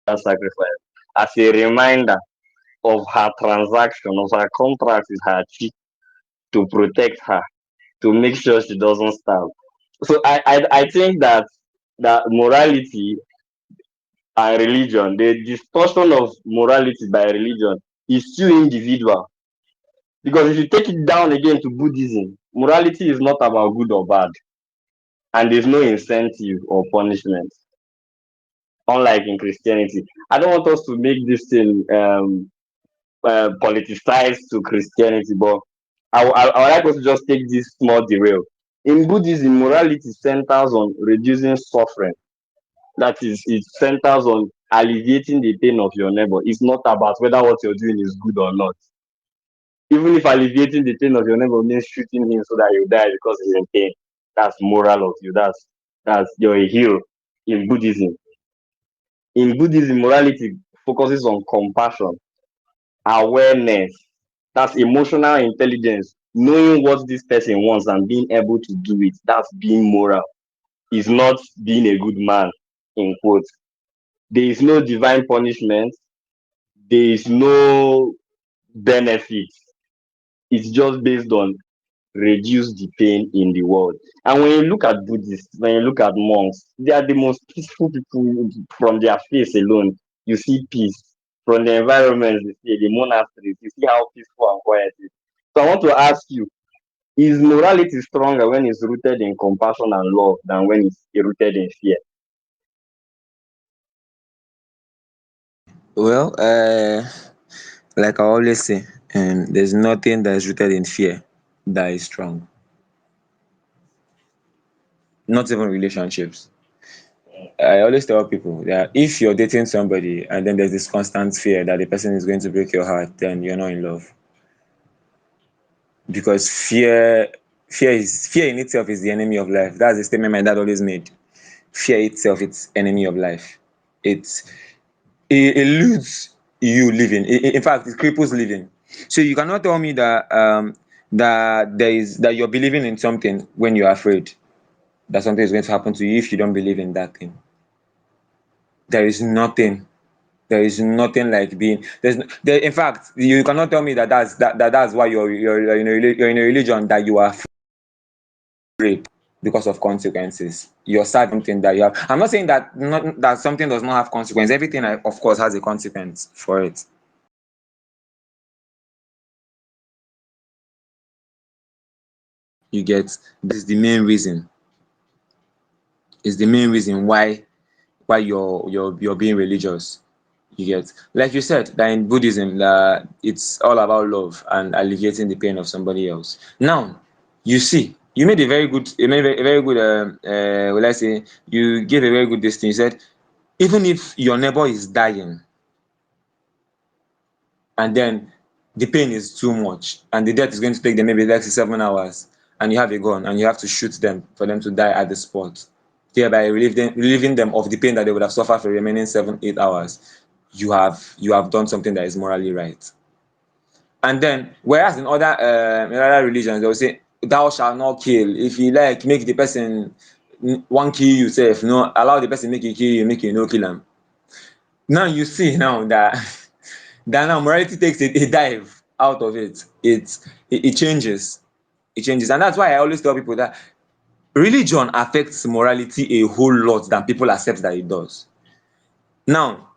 was sacrificed as a reminder of her transaction, of her contract with her chief, to protect her, to make sure she doesn't starve. So I think that morality and religion, the distortion of morality by religion is too individual. Because if you take it down again to Buddhism, morality is not about good or bad, and there's no incentive or punishment. Unlike in Christianity, I don't want us to make this thing politicized to Christianity, but I would like us to just take this small derail. In Buddhism, morality centers on reducing suffering. That is, it centers on alleviating the pain of your neighbor. It's not about whether what you're doing is good or not. Even if alleviating the pain of your neighbor means shooting him so that he die because he's in pain, that's moral of you. That's you're a hero in Buddhism. In Buddhism, morality focuses on compassion, awareness, that's emotional intelligence, knowing what this person wants and being able to do it. That's being moral. Is not being a good man, in quotes. There is no divine punishment. There is no benefit. It's just based on reduce the pain in the world. And when you look at Buddhists, when you look at monks, they are the most peaceful people. From their face alone. You see peace. From the environment, you see the monasteries, you see how peaceful and quiet it is. So I want to ask you, is morality stronger when it's rooted in compassion and love than when it's rooted in fear? Well, like I always say, there's nothing that is rooted in fear that is strong. Not even relationships. I always tell people that if you're dating somebody and then there's this constant fear that the person is going to break your heart, then you're not in love. Because fear in itself is the enemy of life. That's the statement my dad always made. Fear itself, it's enemy of life. It's it eludes you living. In fact, it cripples living. So you cannot tell me that you're believing in something when you're afraid that something is going to happen to you if you don't believe in that thing. There is nothing. There is nothing like being in fact, you cannot tell me that's why you're in a religion that you are afraid because of consequences. You're sad something that you have. I'm not saying that something does not have consequence. Everything, of course, has a consequence for it. You get, this is the main reason. Is the main reason why you're being religious. You get, like you said, that in Buddhism, that it's all about love and alleviating the pain of somebody else. Now, you see, you made a very good, will I say, you gave a very good distinction. You said, even if your neighbor is dying and then the pain is too much and the death is going to take them maybe like 7 hours and you have a gun and you have to shoot them for them to die at the spot, thereby relieving them of the pain that they would have suffered for the remaining 7 8 hours, you have done something that is morally right. And then, whereas in other religions, they will say, "Thou shalt not kill." If you like, make the person one kill yourself. No, allow the person make you kill you, make you no kill him. Now you see now that that now morality takes a dive out of it. It changes. It changes, and that's why I always tell people that religion affects morality a whole lot than people accept that it does. Now,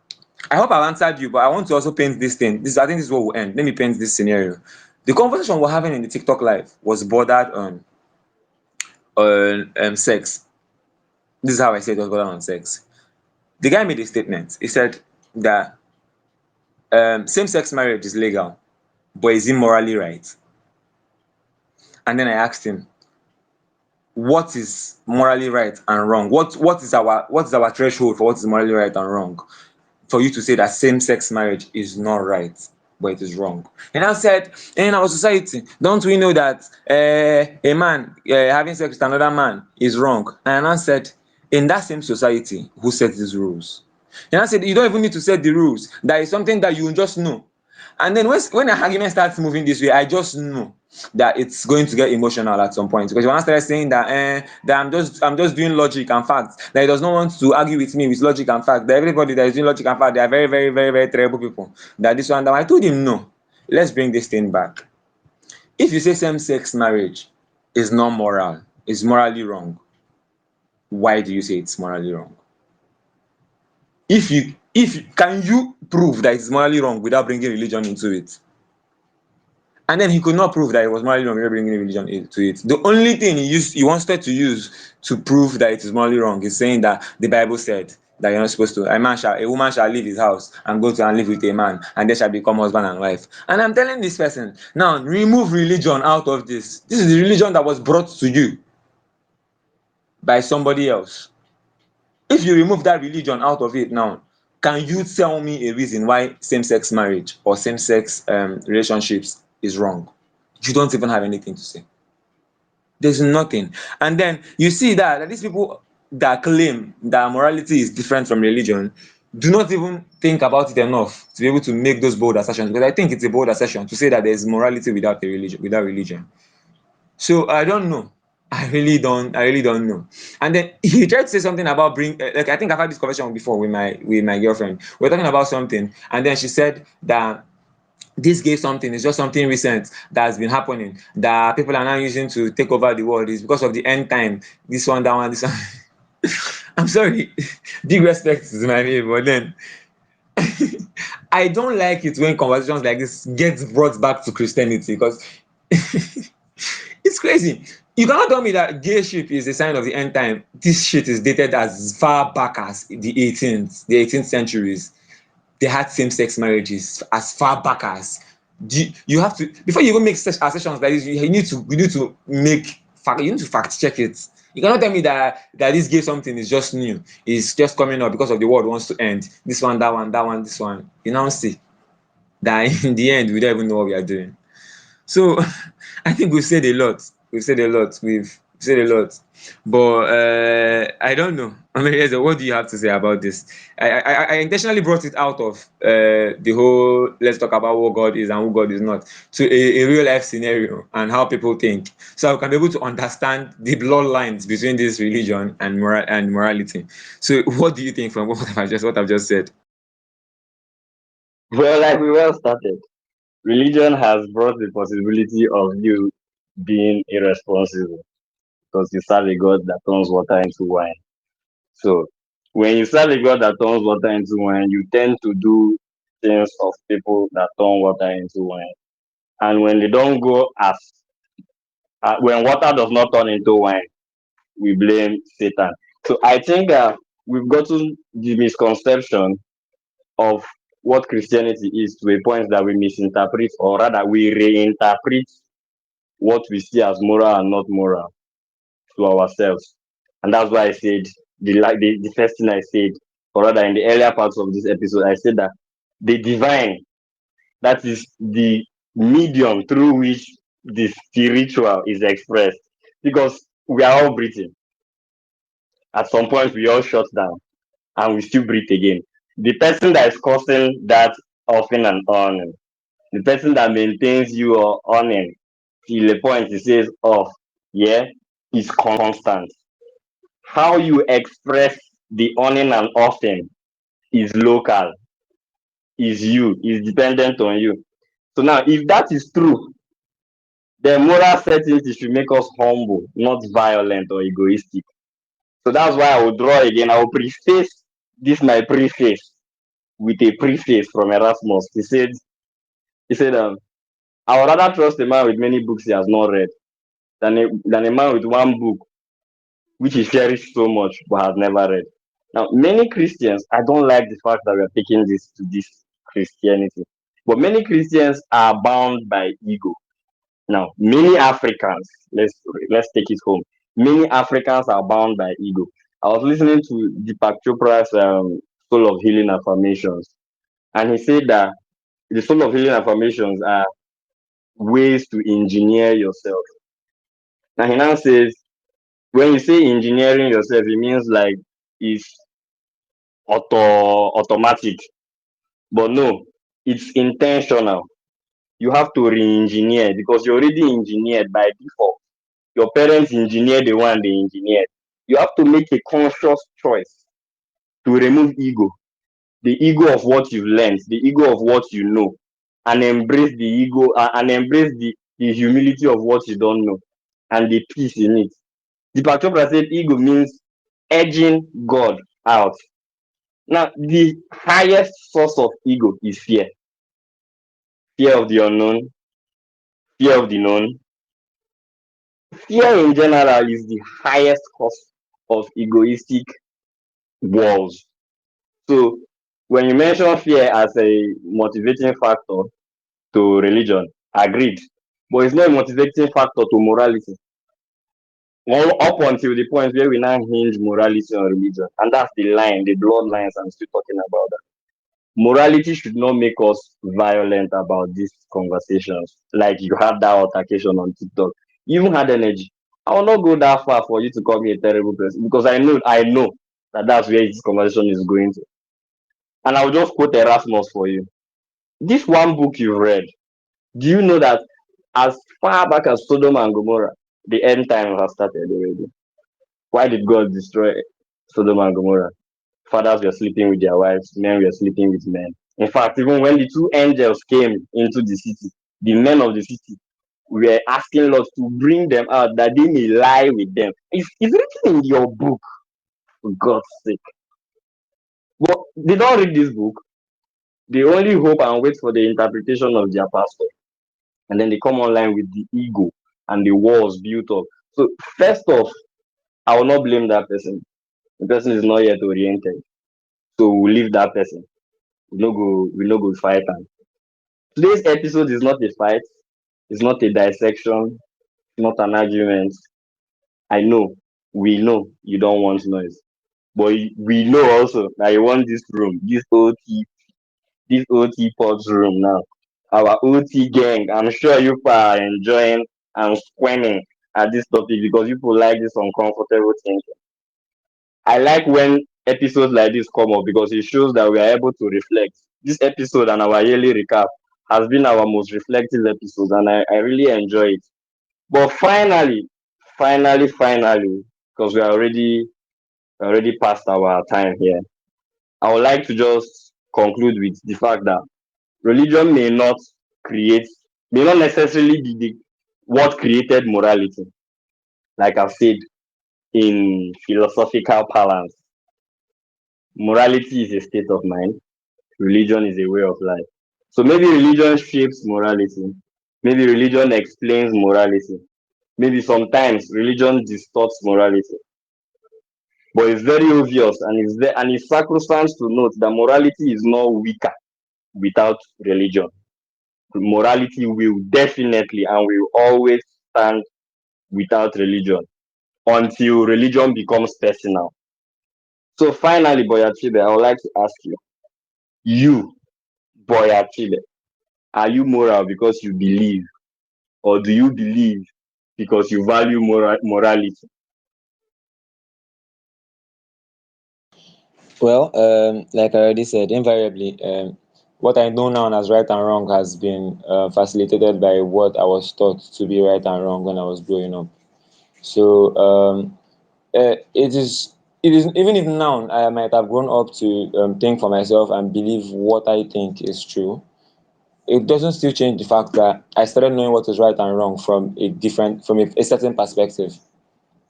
I hope I've answered you, but I want to also paint this thing. I think this is what will end. Let me paint this scenario. The conversation we're having in the TikTok live was bordered on sex. This is how I said it was bordered on sex. The guy made a statement. He said that same-sex marriage is legal, but is immorally right? And then I asked him, what is morally right and wrong? What is our threshold for what is morally right and wrong? For you to say that same-sex marriage is not right, but it is wrong. And I said, in our society, don't we know that a man having sex with another man is wrong? And I said, in that same society, who sets these rules? And I said, you don't even need to set the rules. That is something that you just know. And then when an argument starts moving this way, I just know that it's going to get emotional at some point. Because when I started saying that I'm just doing logic and facts, that he does not want to argue with me with logic and fact, that everybody that is doing logic and fact, they are very, very, very, very terrible people. That this one, that one. I told him no. Let's bring this thing back. If you say same-sex marriage is not moral, is morally wrong, why do you say it's morally wrong? If can you prove that it's morally wrong without bringing religion into it? And then he could not prove that it was morally wrong without bringing religion into it. The only thing he wanted to use to prove that it is morally wrong is saying that the Bible said that you're not supposed to. A woman shall leave his house and go to and live with a man, and they shall become husband and wife. And I'm telling this person, now remove religion out of this. This is the religion that was brought to you by somebody else. If you remove that religion out of it now, can you tell me a reason why same-sex marriage or same-sex relationships is wrong? You don't even have anything to say. There's nothing. And then you see that these people that claim that morality is different from religion, do not even think about it enough to be able to make those bold assertions, because I think it's a bold assertion to say that there's morality without a religion, without religion. So I don't know. I really don't know. And then he tried to say something about like, I think I've had this conversation before with my girlfriend. We're talking about something, and then she said that this gay something is just something recent that has been happening, that people are now using to take over the world. Is because of the end time. This one, that one, this one. I'm sorry, big respect is my name, but then I don't like it when conversations like this get brought back to Christianity, because it's crazy. You cannot tell me that gay ship is a sign of the end time. This shit is dated as far back as the 18th centuries. They had same-sex marriages as far back as. You have to, before you even make such assertions like this, you need to fact check it. You cannot tell me that this gay something is just new. It's just coming up because of the world wants to end. This one, that one, that one, this one. You now see that in the end we don't even know what we are doing. So I think we've said a lot. We've said a lot. But I don't know. I mean, Eze, what do you have to say about this? I intentionally brought it out of the whole let's talk about what God is and who God is not, to a real life scenario and how people think. So I can be able to understand the bloodlines between this religion and morality. So what do you think from what I've just said? Well, like we well started, religion has brought the possibility of you being irresponsible because you serve a God that turns water into wine. So when you serve a God that turns water into wine, you tend to do things of people that turn water into wine. And when they don't go as when water does not turn into wine, we blame Satan. So I think we've gotten the misconception of what Christianity is to a point that we misinterpret, or rather we reinterpret what we see as moral and not moral to ourselves. And that's why I said the first thing I said, or rather in the earlier parts of this episode, I said that the divine, that is the medium through which the spiritual is expressed. Because we are all breathing. At some point we all shut down and we still breathe again. The person that is causing that often and on, the person that maintains you or on till the point he says off, yeah, is constant. How you express the owning and offing is local, is you, is dependent on you. So now, if that is true, then moral certainty should make us humble, not violent or egoistic. So that's why I will draw again. I will preface this my preface with a preface from Erasmus. He said, I would rather trust a man with many books he has not read than a man with one book which he cherished so much but has never read. Now, many Christians, I don't like the fact that we are taking this to this Christianity, but many Christians are bound by ego. Now, many Africans, let's take it home. Many Africans are bound by ego. I was listening to Deepak Chopra's Soul of Healing Affirmations, and he said that the Soul of Healing Affirmations are ways to engineer yourself. Now, he now says, when you say engineering yourself, it means like it's automatic. But no, it's intentional. You have to re-engineer because you're already engineered by default. Your parents engineered the one they engineered. You have to make a conscious choice to remove ego, the ego of what you've learned, the ego of what you know, and embrace the ego and embrace the humility of what you don't know and the peace in it. Deepak Chopra said ego means edging God out. Now, the highest source of ego is fear. Fear of the unknown, fear of the known. Fear in general is the highest cause of egoistic walls. So, when you mention fear as a motivating factor to religion, agreed. But it's not a motivating factor to morality. Well, up until the point where we now hinge morality on religion. And that's the line, the bloodlines I'm still talking about. Morality should not make us violent about these conversations. Like you had that altercation on TikTok. You even had energy. I will not go that far for you to call me a terrible person because I know that that's where this conversation is going to. And I'll just quote Erasmus for you. This one book you read, do you know that as far back as Sodom and Gomorrah, the end times have started already? Why did God destroy Sodom and Gomorrah? Fathers were sleeping with their wives, men were sleeping with men. In fact, even when the two angels came into the city, the men of the city were asking Lord to bring them out that they may lie with them. It's written in your book, for God's sake. But they don't read this book. They only hope and wait for the interpretation of their pastor. And then they come online with the ego and the walls built up. So, first off, I will not blame that person. The person is not yet oriented. So, we'll leave that person. We no go fight am. Today's episode is not a fight, it's not a dissection, it's not an argument. I know, we know you don't want noise. But we know also that you want this room, this OT pods room now. Our OT gang. I'm sure you are enjoying and squirming at this topic because people like this uncomfortable thinking. I like when episodes like this come up because it shows that we are able to reflect. This episode and our yearly recap has been our most reflective episode, and I really enjoy it. But finally, because we are already past our time here, I would like to just conclude with the fact that religion create, may not necessarily be what created morality. Like I've said, in philosophical balance, morality is a state of mind, religion is a way of life. So maybe religion shapes morality, maybe religion explains morality, maybe sometimes religion distorts morality. But it's very obvious and it's sacrosanct to note that morality is not weaker without religion. Morality will definitely and will always stand without religion until religion becomes personal. So finally, Boyachibe, I would like to ask you, Boyachibe, are you moral because you believe, or do you believe because you value morality? Well, like I already said, invariably, what I know now as right and wrong has been facilitated by what I was taught to be right and wrong when I was growing up. So it is even if now I might have grown up to think for myself and believe what I think is true, it doesn't still change the fact that I started knowing what is right and wrong from a certain perspective.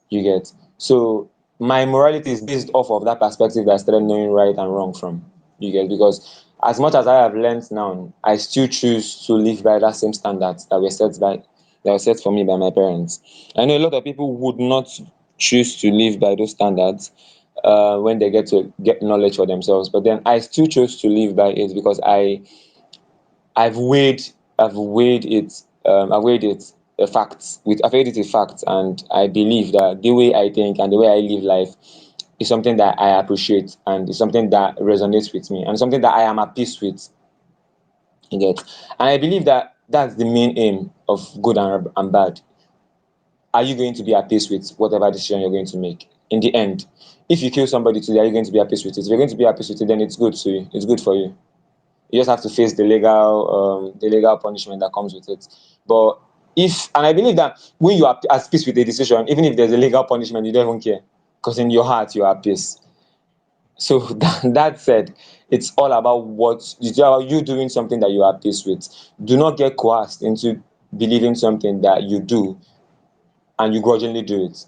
You get. So my morality is based off of that perspective that I started knowing right and wrong from. You get. Because as much as I have learned now, I still choose to live by that same standards that were set for me by my parents. I know a lot of people would not choose to live by those standards when they get to get knowledge for themselves, but then I still chose to live by it because I've weighed I've weighed it I've weighed it a fact, and I believe that the way I think and the way I live life is something that I appreciate and is something that resonates with me and something that I am at peace with. You get. And I believe that that's the main aim of good and bad. Are you going to be at peace with whatever decision you're going to make? In the end, if you kill somebody today, are you going to be at peace with it? If you're going to be at peace with it, then it's good to you. It's good for you. You just have to face the legal punishment that comes with it. But if and I believe that when you are at peace with a decision, even if there's a legal punishment, you don't even care because in your heart you are at peace. So that said, it's all about you doing something that you are at peace with. Do not get coerced into believing something that you do and you grudgingly do it.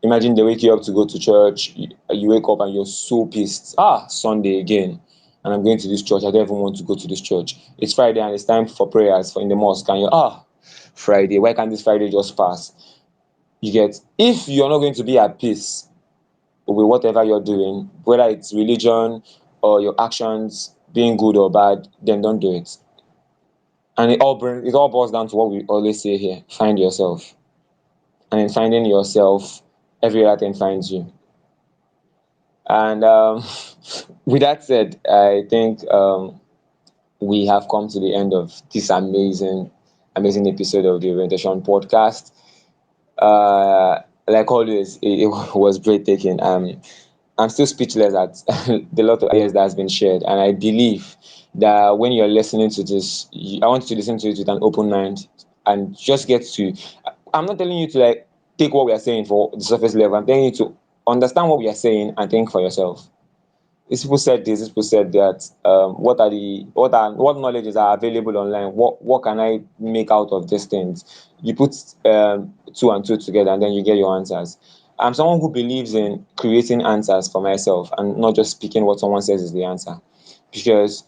Imagine they wake you up to go to church. You wake up and you're so pissed. Sunday again, and I'm going to this church. I don't even want to go to this church. It's Friday and it's time for prayers for in the mosque. And Friday. Why can't this Friday just pass? You get. If you're not going to be at peace with whatever you're doing, whether it's religion or your actions being good or bad, then don't do it. And it all boils down to what we always say here: find yourself. And in finding yourself, every other thing finds you. And with that said, I think we have come to the end of this amazing episode of the Orientation Podcast. Like always, it was breathtaking. I'm still speechless at the lot of ideas that has been shared, and I believe that when you're listening to this, I want you to listen to it with an open mind and just get to. I'm not telling you to like take what we are saying for the surface level. I'm telling you to understand what we are saying and think for yourself. These people said this. These people said that. What knowledges are available online? What can I make out of these things? You put two and two together, and then you get your answers. I'm someone who believes in creating answers for myself and not just speaking what someone says is the answer, because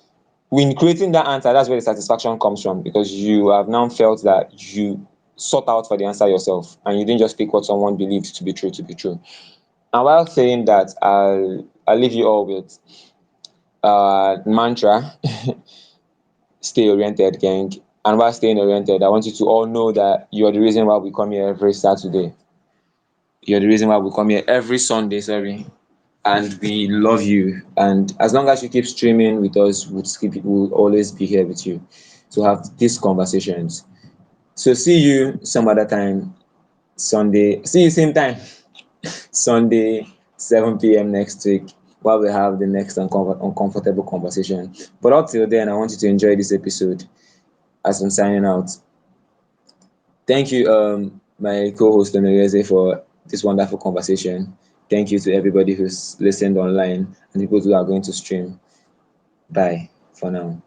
when creating that answer, that's where the satisfaction comes from, because you have now felt that you sought out for the answer yourself and you didn't just pick what someone believes to be true to be true. And while saying that, I'll leave you all with mantra: stay oriented, gang. And while staying oriented, I want you to all know that you're the reason why we come here every Saturday. You're the reason why we come here every Sunday, sorry. And we love you. And as long as you keep streaming with us, we'll always be here with you to have these conversations. So see you some other time, Sunday. See you same time, Sunday, 7 p.m. next week, while we have the next uncomfortable conversation. But up till then, I want you to enjoy this episode as I'm signing out. Thank you, my co-host Emereze, for this wonderful conversation. Thank you to everybody who's listened online and people who are going to stream. Bye for now.